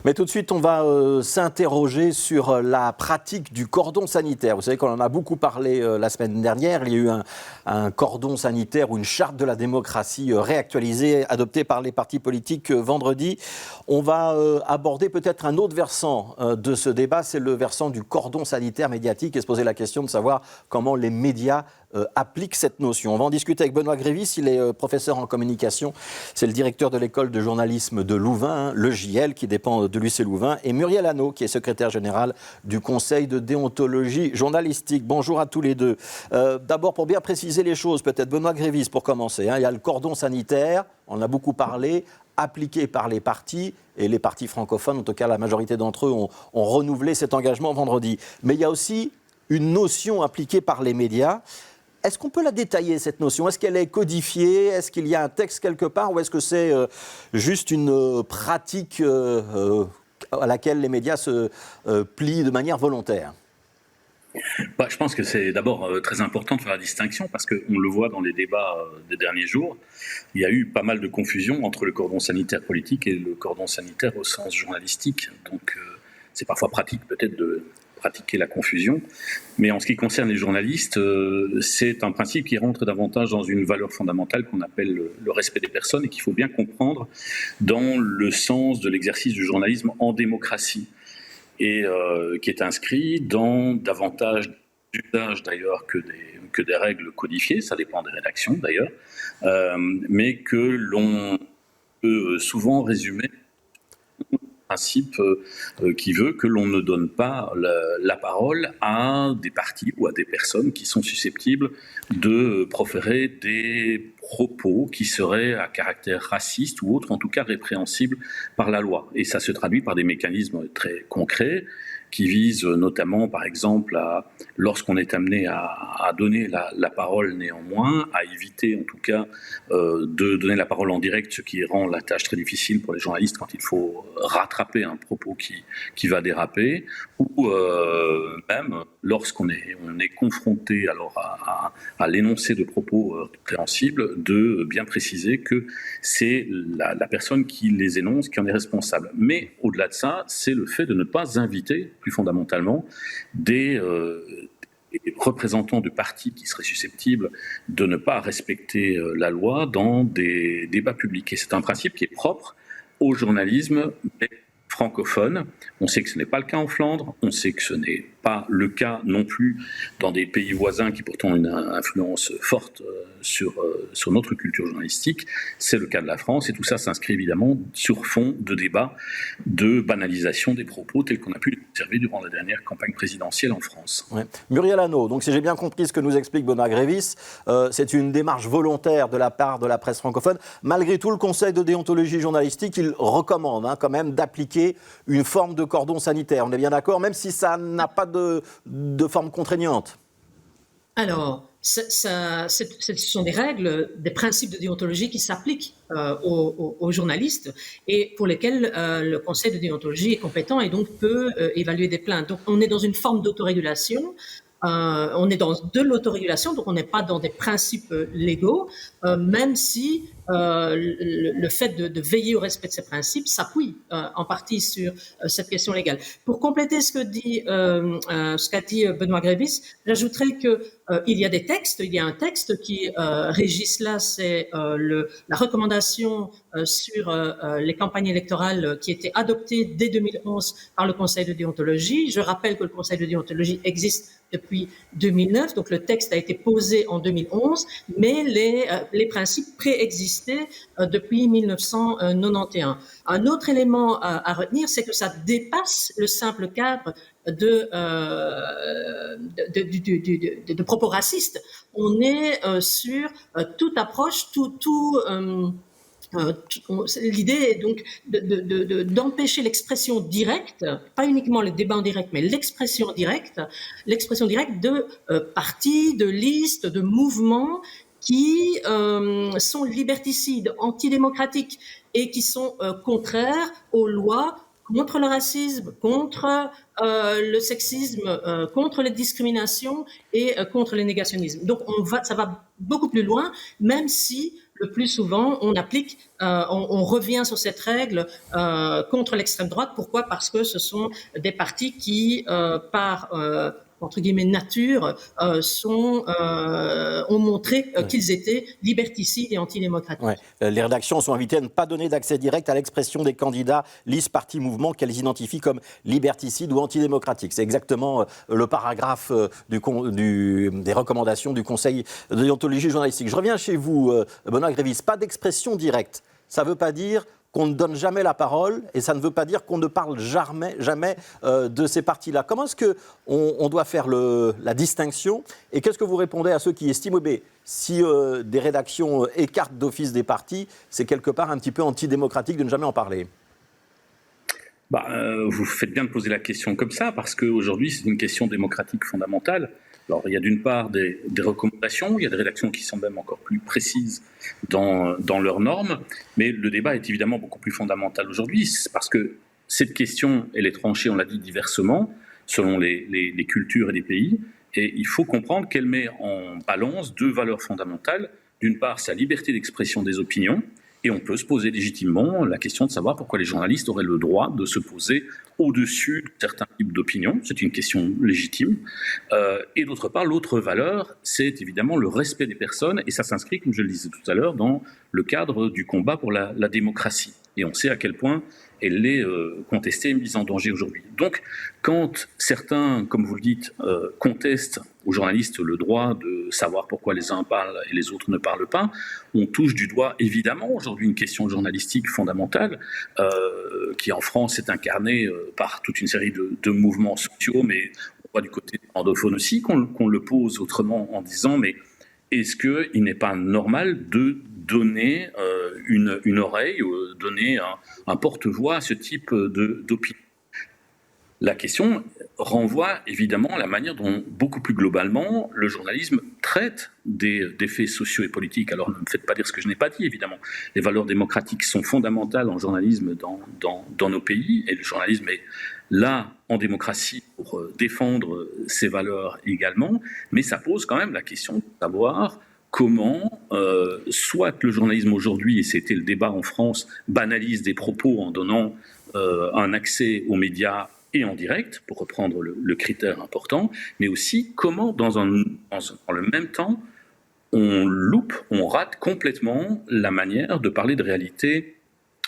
Mais tout de suite, on va s'interroger sur la pratique du cordon sanitaire. Vous savez qu'on en a beaucoup parlé la semaine dernière. Il y a eu un cordon sanitaire ou une charte de la démocratie réactualisée, adoptée par les partis politiques vendredi. On va aborder peut-être un autre versant de ce débat, c'est le versant du cordon sanitaire médiatique et se poser la question de savoir comment les médias applique cette notion. On va en discuter avec Benoît Grévis, il est professeur en communication, c'est le directeur de l'école de journalisme de Louvain, le JL, qui dépend de l'UC Louvain, et Muriel Hanot, qui est secrétaire générale du Conseil de déontologie journalistique. Bonjour à tous les deux. D'abord, pour bien préciser les choses, peut-être Benoît Grévis pour commencer. Il y a le cordon sanitaire, on en a beaucoup parlé, appliqué par les partis, et les partis francophones, en tout cas la majorité d'entre eux, ont renouvelé cet engagement vendredi. Mais il y a aussi une notion appliquée par les médias. Est-ce qu'on peut la détailler, cette notion ? Est-ce qu'elle est codifiée ? Est-ce qu'il y a un texte quelque part ? Ou est-ce que c'est juste une pratique à laquelle les médias se plient de manière volontaire ? Je pense que c'est d'abord très important de faire la distinction parce qu'on le voit dans les débats des derniers jours. Il y a eu pas mal de confusion entre le cordon sanitaire politique et le cordon sanitaire au sens journalistique. Donc c'est parfois pratique peut-être de pratiquer la confusion. Mais en ce qui concerne les journalistes, c'est un principe qui rentre davantage dans une valeur fondamentale qu'on appelle le respect des personnes et qu'il faut bien comprendre dans le sens de l'exercice du journalisme en démocratie et qui est inscrit dans davantage d'usages d'ailleurs que des règles codifiées, ça dépend des rédactions d'ailleurs, mais que l'on peut souvent résumer principe qui veut que l'on ne donne pas la parole à des partis ou à des personnes qui sont susceptibles de proférer des propos qui seraient à caractère raciste ou autre, en tout cas répréhensibles par la loi. Et ça se traduit par des mécanismes très concrets qui visent notamment, par exemple, lorsqu'on est amené à donner la parole néanmoins, à éviter en tout cas de donner la parole en direct, ce qui rend la tâche très difficile pour les journalistes quand il faut rattraper un propos qui va déraper, ou même lorsqu'on est confronté alors à l'énoncé de propos répréhensibles, de bien préciser que c'est la personne qui les énonce qui en est responsable. Mais au-delà de ça, c'est le fait de ne pas inviter plus fondamentalement des représentants de partis qui seraient susceptibles de ne pas respecter la loi dans des débats publics. Et c'est un principe qui est propre au journalisme francophone. On sait que ce n'est pas le cas en Flandre, on sait que ce n'est pas le cas non plus dans des pays voisins qui pourtant ont une influence forte sur notre culture journalistique. C'est le cas de la France et tout ça s'inscrit évidemment sur fond de débats de banalisation des propos tels qu'on a pu l'observer durant la dernière campagne présidentielle en France. Ouais. Muriel Hanot, donc si j'ai bien compris ce que nous explique Benoît Grévis, c'est une démarche volontaire de la part de la presse francophone. Malgré tout, le Conseil de déontologie journalistique, il recommande quand même d'appliquer une forme de cordon sanitaire. On est bien d'accord, même si ça n'a pas de forme contraignante. Alors, ce sont des règles, des principes de déontologie qui s'appliquent aux journalistes et pour lesquels le Conseil de déontologie est compétent et donc peut évaluer des plaintes. Donc, on est dans une forme d'autorégulation. On est dans de l'autorégulation, donc on n'est pas dans des principes légaux, même si le fait de veiller au respect de ces principes s'appuie en partie sur cette question légale. Pour compléter ce qu'a dit Benoît Grévis, j'ajouterais que il y a des textes, il y a un texte qui régit cela, c'est la recommandation sur les campagnes électorales qui a été adoptée dès 2011 par le Conseil de déontologie. Je rappelle que le Conseil de déontologie existe depuis 2009, donc le texte a été posé en 2011, mais les principes préexistaient depuis 1991. Un autre élément à retenir, c'est que ça dépasse le simple cadre de propos racistes. On est sur toute approche, l'idée est donc d'empêcher l'expression directe, pas uniquement le débat en direct, mais l'expression directe de partis, de listes, de mouvements qui sont liberticides, antidémocratiques et qui sont contraires aux lois contre le racisme, contre le sexisme, contre les discriminations et contre les négationnismes. Donc ça va beaucoup plus loin, même si le plus souvent, on revient sur cette règle contre l'extrême droite. Pourquoi? Parce que ce sont des partis qui, par entre guillemets nature, ont montré qu'ils étaient liberticides et antidémocratiques. Ouais. Les rédactions sont invitées à ne pas donner d'accès direct à l'expression des candidats, listes, partis, mouvements qu'elles identifient comme liberticides ou antidémocratiques. C'est exactement le paragraphe des recommandations du Conseil de déontologie journalistique. Je reviens chez vous, Benoît Grévis. Pas d'expression directe. Ça ne veut pas dire qu'on ne donne jamais la parole, et ça ne veut pas dire qu'on ne parle jamais de ces partis-là. Comment est-ce qu'on doit faire la distinction? Et qu'est-ce que vous répondez à ceux qui estiment que si des rédactions écartent d'office des partis, c'est quelque part un petit peu antidémocratique de ne jamais en parler? Vous faites bien de poser la question comme ça, parce qu'aujourd'hui, c'est une question démocratique fondamentale. Alors, il y a d'une part des recommandations, il y a des rédactions qui sont même encore plus précises dans leurs normes, mais le débat est évidemment beaucoup plus fondamental aujourd'hui, parce que cette question, elle est tranchée, on l'a dit, diversement, selon les cultures et les pays, et il faut comprendre qu'elle met en balance deux valeurs fondamentales. D'une part, sa liberté d'expression des opinions, et on peut se poser légitimement la question de savoir pourquoi les journalistes auraient le droit de se poser au-dessus de certains types d'opinions. C'est une question légitime. Et d'autre part, l'autre valeur, c'est évidemment le respect des personnes, et ça s'inscrit, comme je le disais tout à l'heure, dans le cadre du combat pour la démocratie. Et on sait à quel point elle est contestée et mise en danger aujourd'hui. Donc, quand certains, comme vous le dites, contestent aux journalistes le droit de savoir pourquoi les uns parlent et les autres ne parlent pas, on touche du doigt évidemment aujourd'hui une question journalistique fondamentale qui en France est incarnée par toute une série de mouvements sociaux, mais on voit du côté anglophone aussi qu'on le pose autrement en disant mais est-ce qu'il n'est pas normal de donner une oreille, donner un porte-voix à ce type d'opinion? La question renvoie évidemment à la manière dont, beaucoup plus globalement, le journalisme traite des faits sociaux et politiques. Alors ne me faites pas dire ce que je n'ai pas dit, évidemment. Les valeurs démocratiques sont fondamentales en journalisme dans nos pays, et le journalisme est là en démocratie pour défendre ces valeurs également, mais ça pose quand même la question de savoir comment, soit le journalisme aujourd'hui, et c'était le débat en France, banalise des propos en donnant un accès aux médias et en direct, pour reprendre le critère important, mais aussi comment, dans le même temps, on rate complètement la manière de parler de réalité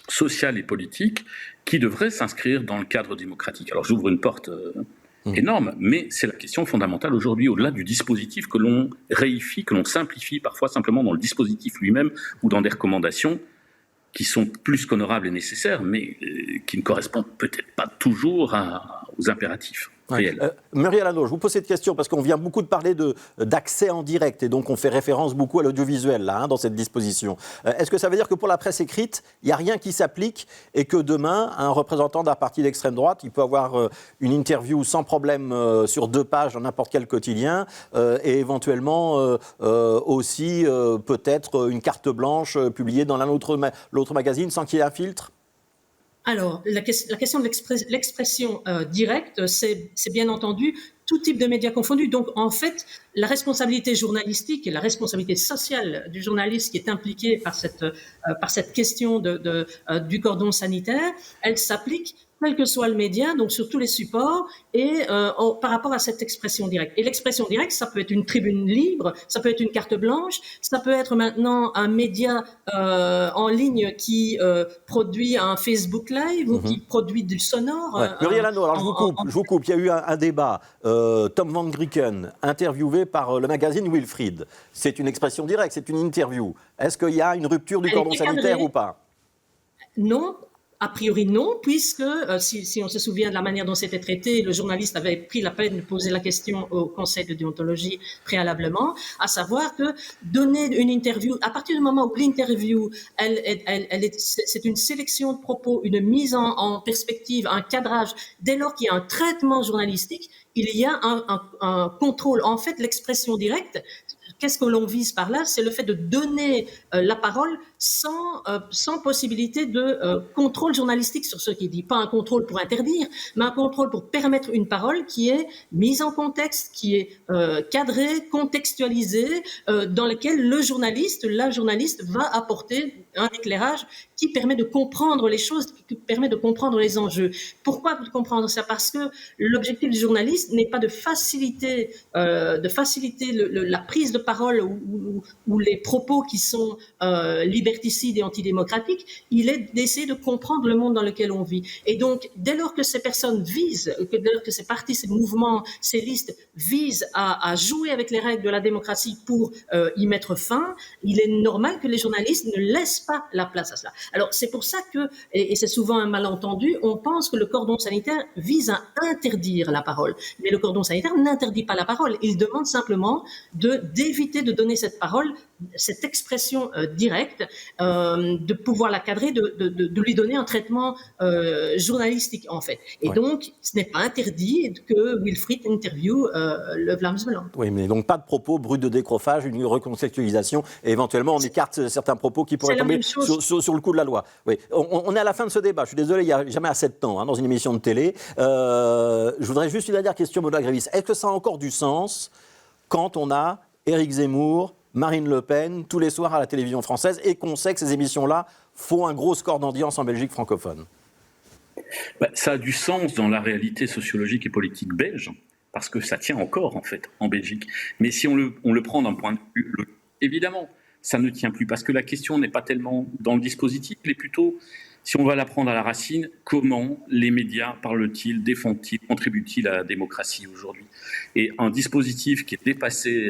sociale et politique qui devrait s'inscrire dans le cadre démocratique. Alors j'ouvre une porte énorme, mais c'est la question fondamentale aujourd'hui, au-delà du dispositif que l'on réifie, que l'on simplifie parfois simplement dans le dispositif lui-même ou dans des recommandations qui sont plus qu'honorables et nécessaires, mais qui ne correspondent peut-être pas toujours aux impératifs réels. Muriel Hanot, je vous pose cette question parce qu'on vient beaucoup de parler d'accès en direct, et donc on fait référence beaucoup à l'audiovisuel là, dans cette disposition. Est-ce que ça veut dire que pour la presse écrite, il n'y a rien qui s'applique, et que demain, un représentant d'un parti d'extrême droite, il peut avoir une interview sans problème sur 2 pages dans n'importe quel quotidien, et éventuellement aussi peut-être une carte blanche publiée dans l'autre magazine sans qu'il y ait un filtre? Alors, la question de l'expression directe, c'est bien entendu tout type de médias confondus. Donc, en fait, la responsabilité journalistique et la responsabilité sociale du journaliste qui est impliqué par cette question du cordon sanitaire, elle s'applique quel que soit le média, donc sur tous les supports, et par rapport à cette expression directe. Et l'expression directe, ça peut être une tribune libre, ça peut être une carte blanche, ça peut être maintenant un média en ligne qui produit un Facebook Live ou qui produit du sonore. Muriel Hanot, alors je vous coupe. Il y a eu un débat. Tom Van Grieken, interviewé par le magazine Wilfried. C'est une expression directe, c'est une interview. Est-ce qu'il y a une rupture du cordon sanitaire ou pas? Non. A priori non, puisque si on se souvient de la manière dont c'était traité, le journaliste avait pris la peine de poser la question au Conseil de déontologie préalablement, à savoir que donner une interview, à partir du moment où l'interview, c'est une sélection de propos, une mise en perspective, un cadrage, dès lors qu'il y a un traitement journalistique, il y a un contrôle. En fait, l'expression directe, qu'est-ce que l'on vise par là? C'est le fait de donner la parole sans possibilité de contrôle journalistique sur ce qui est dit. Pas un contrôle pour interdire, mais un contrôle pour permettre une parole qui est mise en contexte, qui est cadrée, contextualisée, dans laquelle la journaliste va apporter un éclairage qui permet de comprendre les choses, qui permet de comprendre les enjeux. Pourquoi comprendre ça? Parce que l'objectif du journaliste n'est pas de faciliter la prise de parole ou les propos qui sont liberticides et antidémocratiques. Il est d'essayer de comprendre le monde dans lequel on vit. Et donc, dès lors que ces personnes dès lors que ces partis, ces mouvements, ces listes visent à jouer avec les règles de la démocratie pour y mettre fin, il est normal que les journalistes ne laissent pas la place à cela. Alors, c'est pour ça que, et c'est souvent un malentendu, on pense que le cordon sanitaire vise à interdire la parole. Mais le cordon sanitaire n'interdit pas la parole. Il demande simplement d'éviter de donner cette parole, cette expression directe, de pouvoir la cadrer, de lui donner un traitement journalistique, en fait. Et donc, ce n'est pas interdit que Wilfried interviewe le Vlaams-Belang. Oui, mais donc pas de propos bruts de décrochage, une recontextualisation, et éventuellement on écarte certains propos qui pourraient tomber sur le coup de la loi. Oui. On est à la fin de ce débat. Je suis désolé, il n'y a jamais assez de temps dans une émission de télé. Je voudrais juste une dernière question, Benoît Grévis. Est-ce que ça a encore du sens quand on a Éric Zemmour, Marine Le Pen, tous les soirs à la télévision française, et qu'on sait que ces émissions-là font un gros score d'audience en Belgique francophone? Ça a du sens dans la réalité sociologique et politique belge, parce que ça tient encore, en fait, en Belgique. Mais si on le prend d'un point de vue, évidemment, ça ne tient plus, parce que la question n'est pas tellement dans le dispositif, elle est plutôt, si on va la prendre à la racine, comment les médias parlent-ils, défendent-ils, contribuent-ils à la démocratie aujourd'hui? Et un dispositif qui est dépassé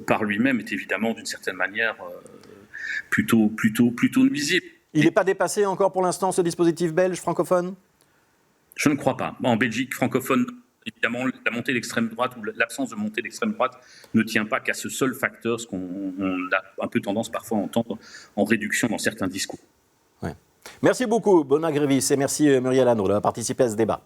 par lui-même est évidemment, d'une certaine manière, plutôt nuisible. Il n'est pas dépassé encore pour l'instant, ce dispositif belge francophone? Je ne crois pas. En Belgique francophone, évidemment, la montée de l'extrême droite ou l'absence de montée de l'extrême droite ne tient pas qu'à ce seul facteur, ce qu'on a un peu tendance parfois à entendre en réduction dans certains discours. Ouais. Merci beaucoup, Benoît Grévis, et merci Muriel Anneau d'avoir participé à ce débat.